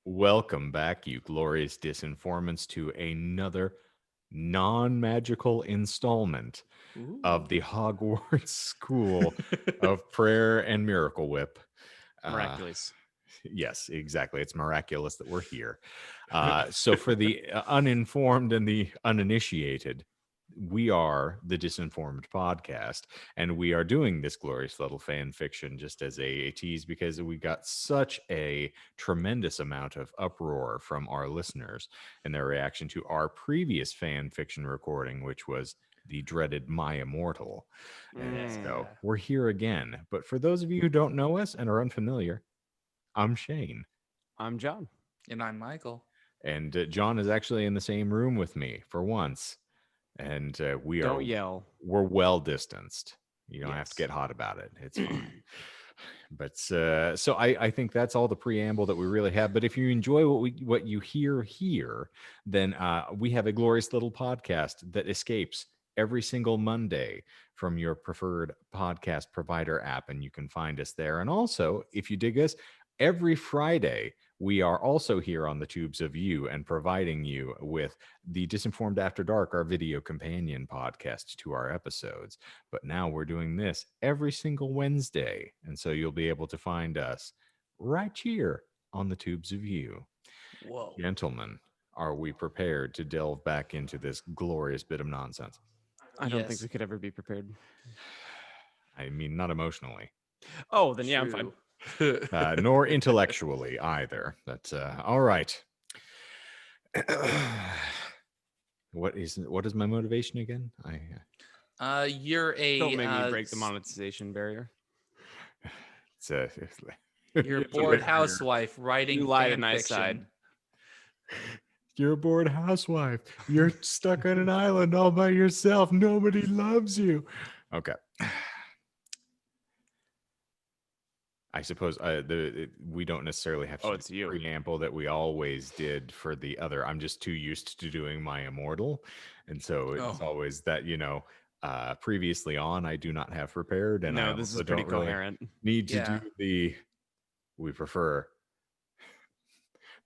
Welcome back, you glorious disinformants, to another non-magical installment of the Ooh. Hogwarts School of Prayer and Miracle Whip. Uh, Miraculous. yes, exactly. It's miraculous that we're here. So, for the uninformed and the uninitiated, we are the Disinformed podcast, and we are doing this glorious little fan fiction just as a tease because we got such a tremendous amount of uproar from our listeners and their reaction to our previous fan fiction recording, which was the dreaded My Immortal. And so Yeah. we're here again. But for those of you who don't know us and are unfamiliar, I'm Shane. I'm John. And I'm Michael. And John is actually in the same room with me for once. And Don't yell. we're well distanced. You don't have to Yes. get hot about it. It's fine. But so I think that's all the preamble that we really have. But if you enjoy what you hear here, then we have a glorious little podcast that escapes every single Monday from your preferred podcast provider app, and you can find us there. And also, if you dig us, every Friday we are also here on the tubes of you and providing you with the Disinformed After Dark, our video companion podcast to our episodes. But now we're doing this every single Wednesday. And so you'll be able to find us right here on the tubes of you. Whoa. Gentlemen, are we prepared to delve back into this glorious bit of nonsense? I don't think Yes. we could ever be prepared. I mean, not emotionally, Oh, then yeah, I'm fine. True. nor intellectually either. But all right. What is my motivation again? You're a Don't make me break the monetization barrier. It's You're a bored housewife writing You lie to fan nice fiction. side. You're a bored housewife. You're stuck on an island all by yourself. Nobody loves you. Okay. I suppose we don't necessarily have to Oh, it's you. preamble that we always did for the other. I'm just too used to doing my Immortal. And so it's Oh. always that, previously on, I do not have prepared. And I No, this is also pretty don't really coherent. need to Yeah. do we prefer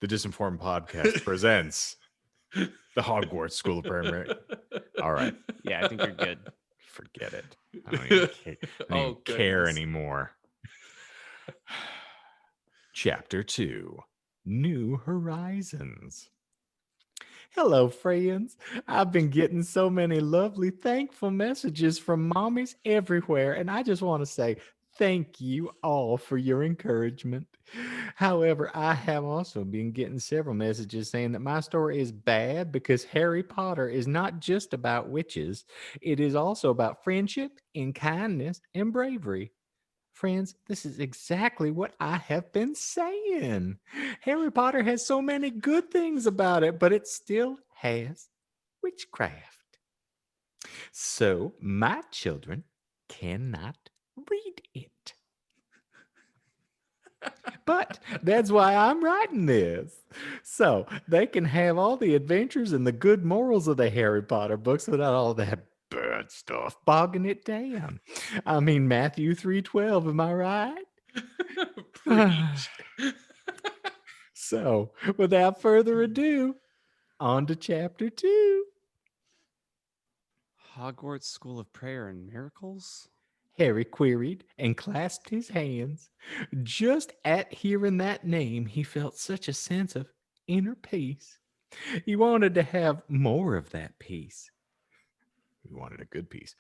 the Disinformed podcast presents the Hogwarts School of Prayer. All right. Yeah, I think you're good. Forget it. I don't even care, Oh, care goodness. anymore. Chapter 2, New Horizons. Hello, friends. I've been getting so many lovely, thankful messages from mommies everywhere, and I just want to say thank you all for your encouragement. However, I have also been getting several messages saying that my story is bad because Harry Potter is not just about witches, it is also about friendship and kindness and bravery. Friends, this is exactly what I have been saying. Harry Potter has so many good things about it, but it still has witchcraft. So my children cannot read it. But that's why I'm writing this. So they can have all the adventures and the good morals of the Harry Potter books without all that bad stuff bogging it down. I mean, Matthew 3:12, am I right? Preach. So, without further ado, on to chapter 2. Hogwarts School of Prayer and Miracles? Harry queried and clasped his hands. Just at hearing that name, he felt such a sense of inner peace. He wanted to have more of that peace. He wanted a good peace.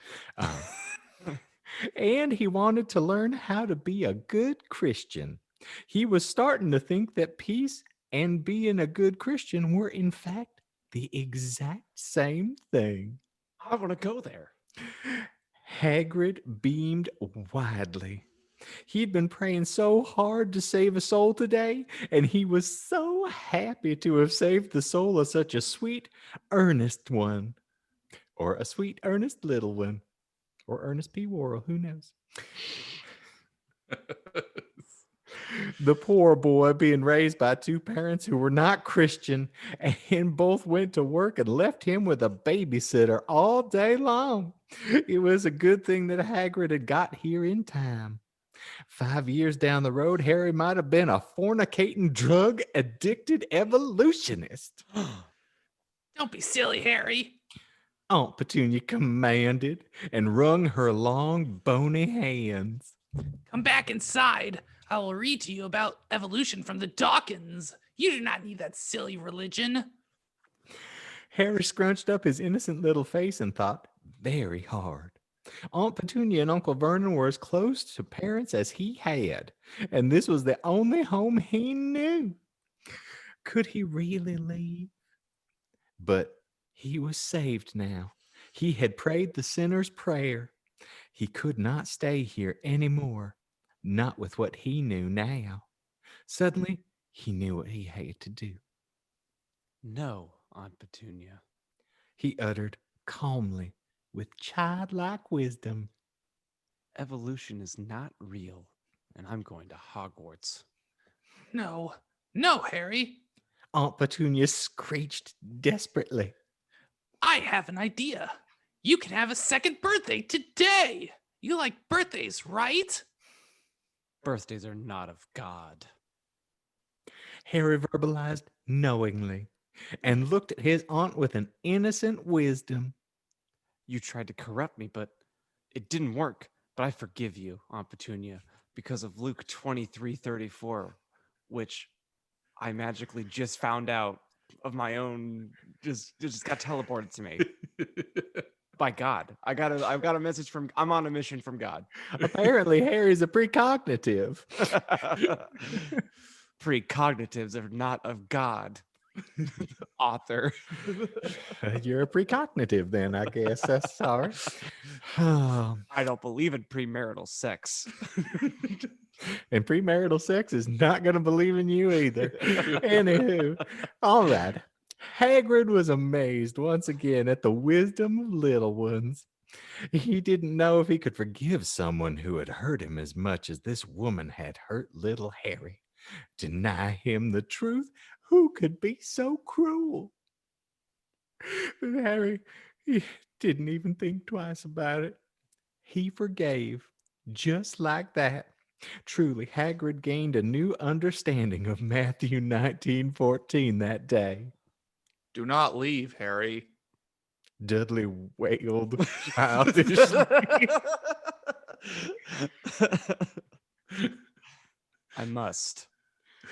And he wanted to learn how to be a good Christian. He was starting to think that peace and being a good Christian were, in fact, the exact same thing. I want to go there. Hagrid beamed widely. He'd been praying so hard to save a soul today, and he was so happy to have saved the soul of such a sweet, earnest one. Or a sweet, earnest little one. Or Ernest P. Worrell, who knows? The poor boy being raised by two parents who were not Christian and both went to work and left him with a babysitter all day long. It was a good thing that Hagrid had got here in time. 5 years down the road, Harry might have been a fornicating, drug-addicted evolutionist. Don't be silly, Harry. Aunt Petunia commanded and wrung her long, bony hands. Come back inside. I will read to you about evolution from the Dawkins. You do not need that silly religion. Harry scrunched up his innocent little face and thought very hard. Aunt Petunia and Uncle Vernon were as close to parents as he had, and this was the only home he knew. Could he really leave? But he was saved now. He had prayed the sinner's prayer. He could not stay here anymore, not with what he knew now. Suddenly, he knew what he had to do. No, Aunt Petunia. He uttered calmly, with childlike wisdom. Evolution is not real, and I'm going to Hogwarts. No, Harry. Aunt Petunia screeched desperately. I have an idea. You can have a second birthday today. You like birthdays, right? Birthdays are not of God. Harry verbalized knowingly and looked at his aunt with an innocent wisdom. You tried to corrupt me, but it didn't work. But I forgive you, Aunt Petunia, because of Luke 23:34, which I magically just found out of my own. Just got teleported to me by God. I've got a message from. I'm on a mission from God. Apparently, Harry's a precognitive. Precognitives are not of God. Author. You're a precognitive then, I guess. That's sorry. I don't believe in premarital sex. And premarital sex is not going to believe in you either. Anywho, all right. Hagrid was amazed once again at the wisdom of little ones. He didn't know if he could forgive someone who had hurt him as much as this woman had hurt little Harry. Deny him the truth? Who could be so cruel? But Harry, he didn't even think twice about it. He forgave just like that. Truly, Hagrid gained a new understanding of Matthew 19:14 that day. Do not leave, Harry. Dudley wailed childishly. I must.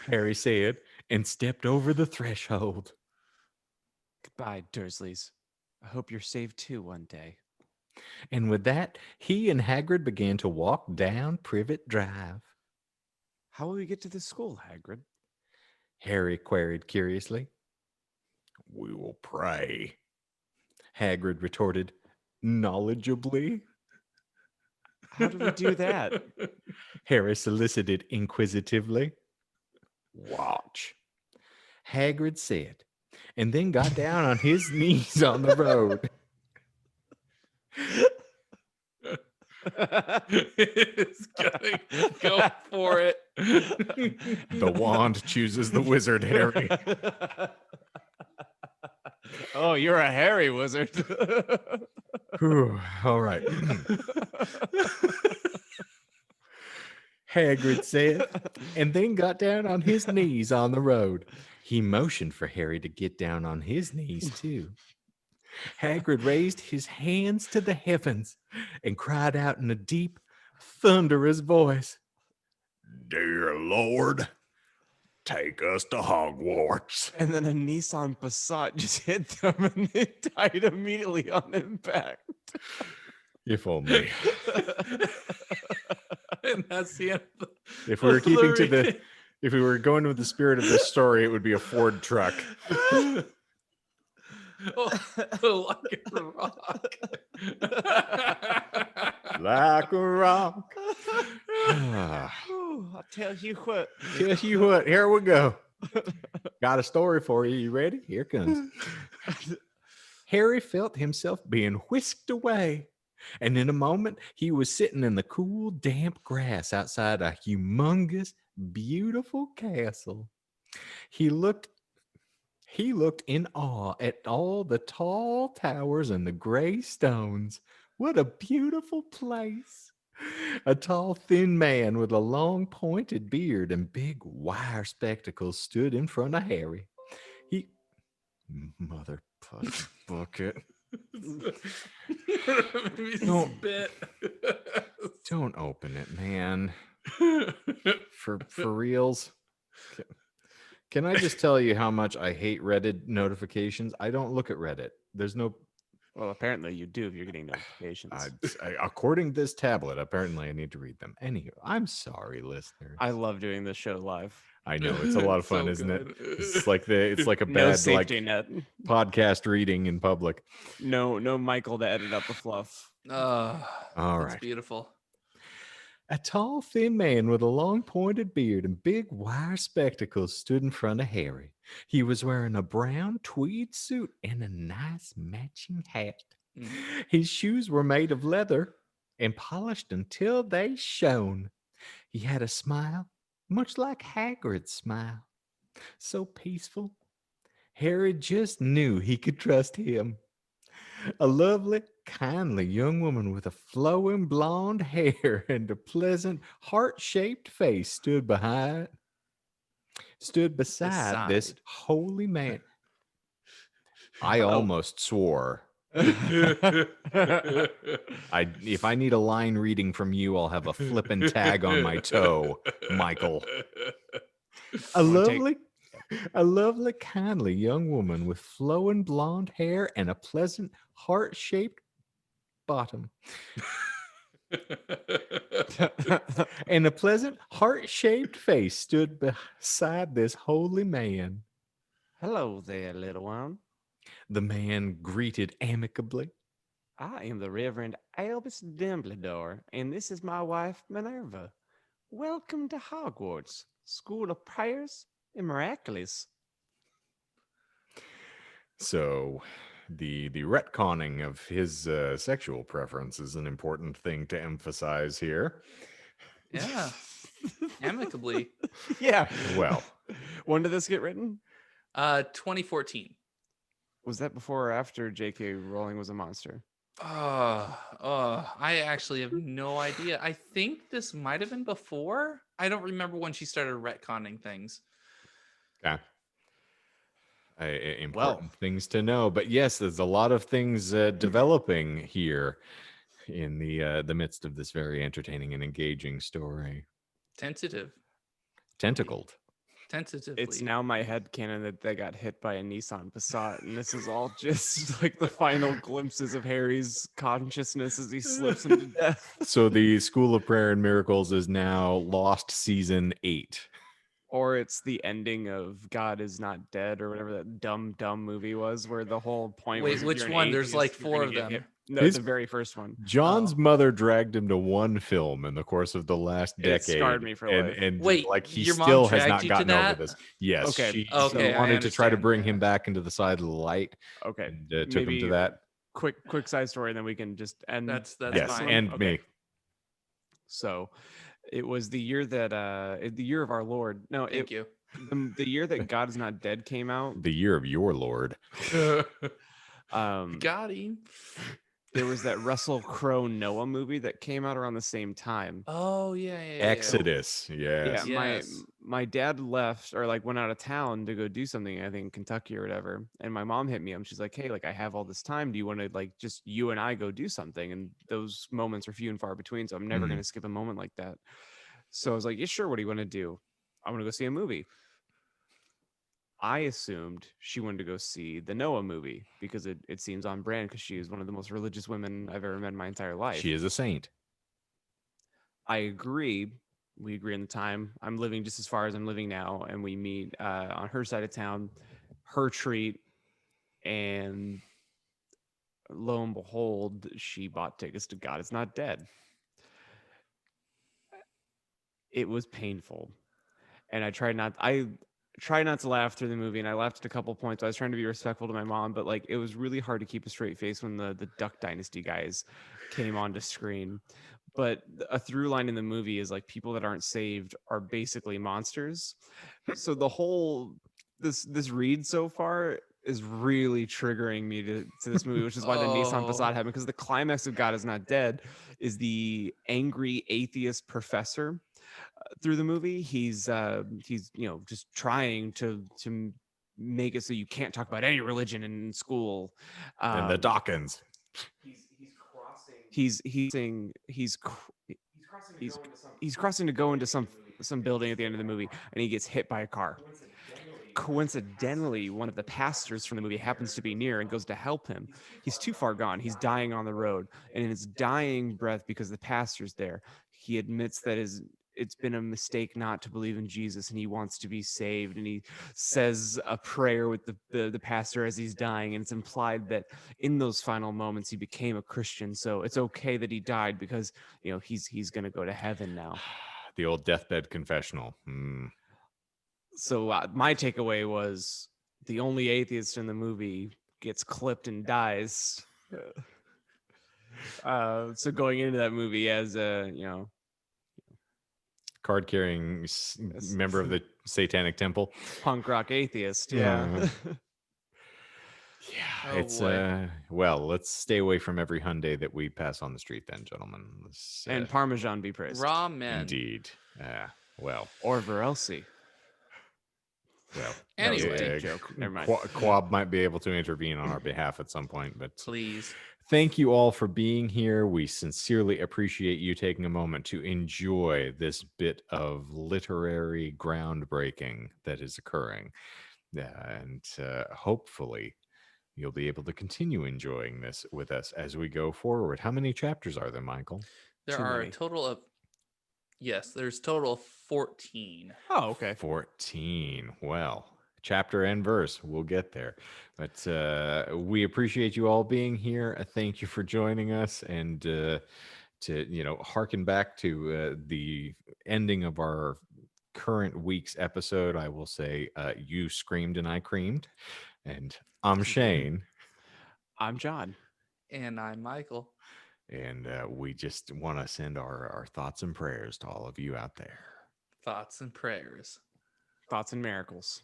Harry said, and stepped over the threshold. Goodbye, Dursleys. I hope you're saved too one day. And with that, he and Hagrid began to walk down Privet Drive. How will we get to the school, Hagrid? Harry queried curiously. We will pray, Hagrid retorted knowledgeably. How do we do that? Harry solicited inquisitively. Watch, Hagrid said, and then got down on his knees on the road. It's gonna go for it. The wand chooses the wizard, Harry. Oh, you're a hairy wizard. Whew, all right. Hagrid said, and then got down on his knees on the road. He motioned for Harry to get down on his knees too. Hagrid raised his hands to the heavens and cried out in a deep, thunderous voice, Dear Lord, take us to Hogwarts. And then a Nissan Passat just hit them and they died immediately on impact. If only. And that's the end. If we were keeping to the, if we were going with the spirit of this story, it would be a Ford truck. Like a rock. Like a rock. I'll tell you what. Tell you what, here we go. Got a story for you. You ready? Here it comes. Harry felt himself being whisked away. And in a moment, he was sitting in the cool, damp grass outside a humongous, beautiful castle. He looked in awe at all the tall towers and the gray stones. What a beautiful place. A tall, thin man with a long, pointed beard and big wire spectacles stood in front of Harry. He, mother fucking bucket. Don't Spit. don't open it, man. For reals. Can I just tell you how much I hate Reddit notifications? I don't look at Reddit. There's no. Well, apparently you do if you're getting notifications. According to this tablet, apparently I need to read them. Anywho, I'm sorry, listeners. I love doing this show live. I know it's a lot of fun, So isn't good. it? It's like a No bad like safety net. podcast reading in public. No Michael to edit up the fluff. All That's right. beautiful. A tall, thin man with a long, pointed beard and big wire spectacles stood in front of Harry. He was wearing a brown tweed suit and a nice matching hat. Mm. His shoes were made of leather and polished until they shone. He had a smile, much like Hagrid's smile, so peaceful. Harry just knew he could trust him. A lovely, kindly young woman with a flowing blonde hair and a pleasant, heart-shaped face stood beside this Beside. holy man. I Hello. almost swore. If I need a line reading from you, I'll have a flippin' tag on my toe, Michael. A lovely, kindly young woman with flowing blonde hair and a pleasant, heart-shaped bottom. And a pleasant, heart-shaped face stood beside this holy man. Hello there, little one. The man greeted amicably. I am the Reverend Albus Dumbledore, and this is my wife, Minerva. Welcome to Hogwarts, School of Prayers and Miraculous. So, the retconning of his sexual preference is an important thing to emphasize here. Yeah. Amicably. Yeah. Well, When did this get written? 2014. Was that before or after J.K. Rowling was a monster? I actually have no idea. I think this might have been before. I don't remember when she started retconning things. okay. Important things to know, but yes, there's a lot of things developing here in the midst of this very entertaining and engaging story. Tentatively. Tentacled. It's now my headcanon that they got hit by a Nissan Passat, and this is all just like the final glimpses of Harry's consciousness as he slips into death. So the School of Prayer and Miracles is now Lost Season 8. Or it's the ending of God Is Not Dead, or whatever that dumb movie was, where the whole point Wait, was if which you're an one? There's atheist, like you're 4 gonna of get them. hit. No, His- the very first one. John's Oh. mother dragged him to one film in the course of the last It decade. scarred me for life. And Wait, like he your mom still has dragged not you to gotten over that? this. Yes, Okay. she Okay, I wanted to try to understand, bring yeah. him back into the side of the light Okay. and took him Maybe to that. Quick side story, and then we can just end. That's Yes, fine. and Okay. me. So, it was the year that the year of our Lord. No, Thank you. the year that God Is Not Dead came out. The year of your Lord. Got him. There was that Russell Crowe Noah movie that came out around the same time. Oh yeah. Exodus. Yes. Yeah, Yes. my dad left or like went out of town to go do something, I think in Kentucky or whatever. And my mom hit me up. She's like, "Hey, like I have all this time. Do you want to like just you and I go do something?" And those moments are few and far between, so I'm never Mhm. going to skip a moment like that. So I was like, "Yeah, sure. What do you want to do?" "I want to go see a movie." I assumed she wanted to go see the Noah movie because it seems on brand because she is one of the most religious women I've ever met in my entire life. She is a saint. I agree. We agree on the time. I'm living just as far as I'm living now, and we meet on her side of town, her treat, and lo and behold, she bought tickets to God Is Not Dead. It was painful, and I tried not to laugh through the movie, and I laughed at a couple points. I was trying to be respectful to my mom, but like it was really hard to keep a straight face when the Duck Dynasty guys came onto screen. But a through line in the movie is like people that aren't saved are basically monsters. So the whole this read so far is really triggering me to this movie, which is why the Nissan Oh. facade happened. Because the climax of God is Not Dead is the angry atheist professor through the movie. He's just trying to make it so you can't talk about any religion in school. And the Dawkins. He's crossing to go into some building at the end of the movie, and he gets hit by a car. Coincidentally, one of the pastors from the movie happens to be near and goes to help him. He's too far gone. He's dying on the road, and in his dying breath, because the pastor's there, he admits that it's been a mistake not to believe in Jesus, and he wants to be saved. And he says a prayer with the pastor as he's dying, and it's implied that in those final moments he became a Christian. So it's okay that he died because he's gonna go to heaven now. The old deathbed confessional. So my takeaway was the only atheist in the movie gets clipped and dies. So going into that movie as a Card carrying member of the Satanic Temple. punk rock atheist, Yeah. yeah. Yeah, Oh, it's boy. well, let's stay away from every Hyundai that we pass on the street then, gentlemen. And Parmesan be praised. Raw men. Indeed. Well, Or Varelsi. well. That was a Anyway. deep joke. Never mind. Quab might be able to intervene on our behalf at some point, but Please. thank you all for being here. We sincerely appreciate you taking a moment to enjoy this bit of literary groundbreaking that is occurring. And hopefully you'll be able to continue enjoying this with us as we go forward. How many chapters are there, Michael? There Too are many. a total of there's total of 14. Oh, okay. 14. Well, chapter and verse. We'll get there. But we appreciate you all being here. Thank you for joining us. And to harken back to the ending of our current week's episode, I will say you screamed and I creamed. And I'm Shane. I'm John. And I'm Michael. And we just want to send our thoughts and prayers to all of you out there. Thoughts and prayers. Thoughts and miracles.